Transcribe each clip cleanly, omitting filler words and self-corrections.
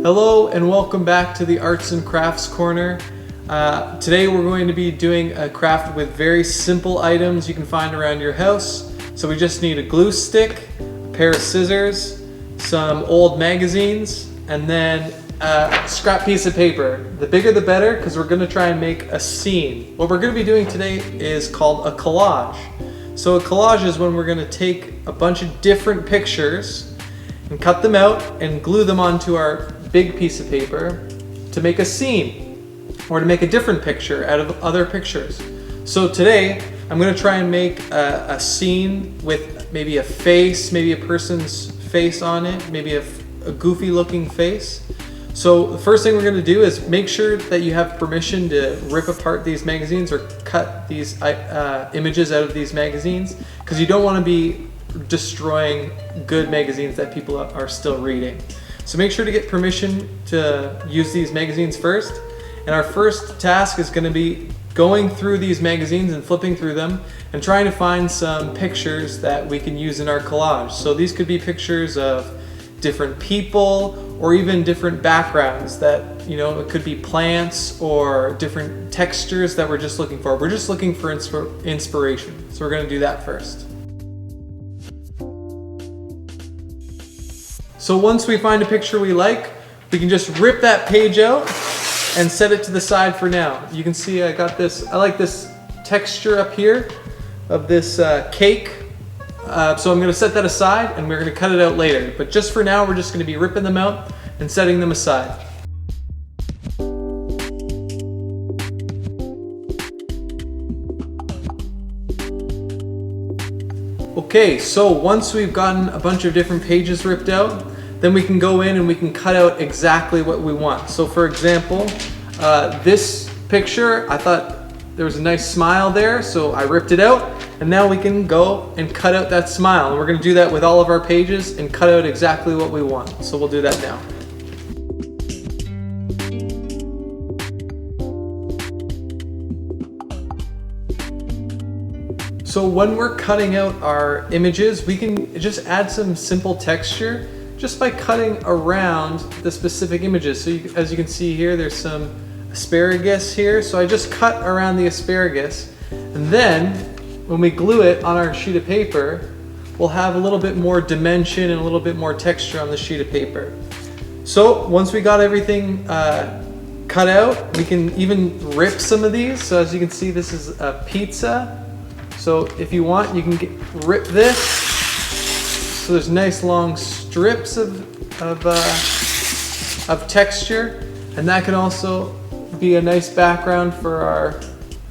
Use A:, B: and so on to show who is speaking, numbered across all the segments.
A: Hello and welcome back to the Arts and Crafts Corner. Today we're going to be doing a craft with very simple items you can find around your house. So we just need a glue stick, a pair of scissors, some old magazines, and then a scrap piece of paper. The bigger the better, because we're going to try and make a scene. What we're going to be doing today is called a collage. So a collage is when we're going to take a bunch of different pictures and cut them out and glue them onto our big piece of paper to make a scene or to make a different picture out of other pictures. So today I'm going to try and make a scene with maybe a face, maybe a person's face on it, maybe a goofy looking face. So the first thing we're going to do is make sure that you have permission to rip apart these magazines or cut these images out of these magazines, because you don't want to be destroying good magazines that people are still reading. So make sure to get permission to use these magazines first. And our first task is going to be going through these magazines and flipping through them and trying to find some pictures that we can use in our collage. So these could be pictures of different people or even different backgrounds that, you know, it could be plants or different textures that we're just looking for. We're just looking for inspiration. So we're going to do that first. So once we find a picture we like, we can just rip that page out and set it to the side for now. You can see I got this, I like this texture up here of this cake. So I'm gonna set that aside and we're gonna cut it out later. But just for now, we're just gonna be ripping them out and setting them aside. Okay, so once we've gotten a bunch of different pages ripped out, then we can go in and we can cut out exactly what we want. So for example, this picture, I thought there was a nice smile there, so I ripped it out, and now we can go and cut out that smile. And we're gonna do that with all of our pages and cut out exactly what we want. So we'll do that now. So when we're cutting out our images, we can just add some simple texture just by cutting around the specific images. So as you can see here, there's some asparagus here. So I just cut around the asparagus, and then when we glue it on our sheet of paper, we'll have a little bit more dimension and a little bit more texture on the sheet of paper. So once we got everything cut out, we can even rip some of these. So as you can see, this is a pizza. So if you want, you can rip this. So there's nice long strips of texture, and that can also be a nice background for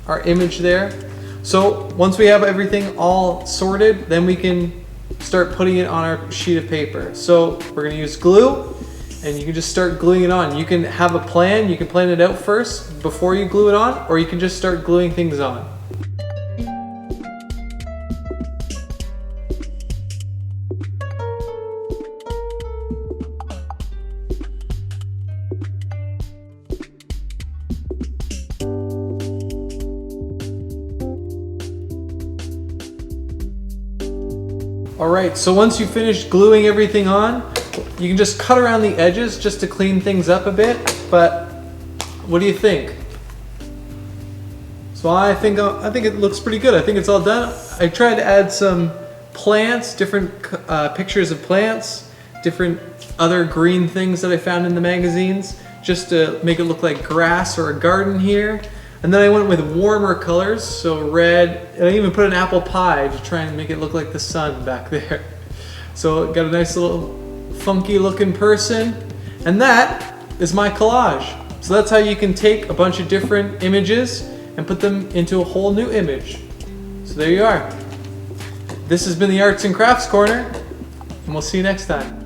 A: our image there. So once we have everything all sorted, then we can start putting it on our sheet of paper. So we're gonna use glue, and you can just start gluing it on. You can have a plan, you can plan it out first before you glue it on, or you can just start gluing things on. Alright, so once you finish gluing everything on, you can just cut around the edges just to clean things up a bit. But what do you think? So I think it looks pretty good. I think it's all done. I tried to add some plants, different pictures of plants, different other green things that I found in the magazines, just to make it look like grass or a garden here. And then I went with warmer colors, so red, and I even put an apple pie to try and make it look like the sun back there. So got a nice little funky looking person, and that is my collage. So that's how you can take a bunch of different images and put them into a whole new image. So there you are. This has been the Arts and Crafts Corner, and we'll see you next time.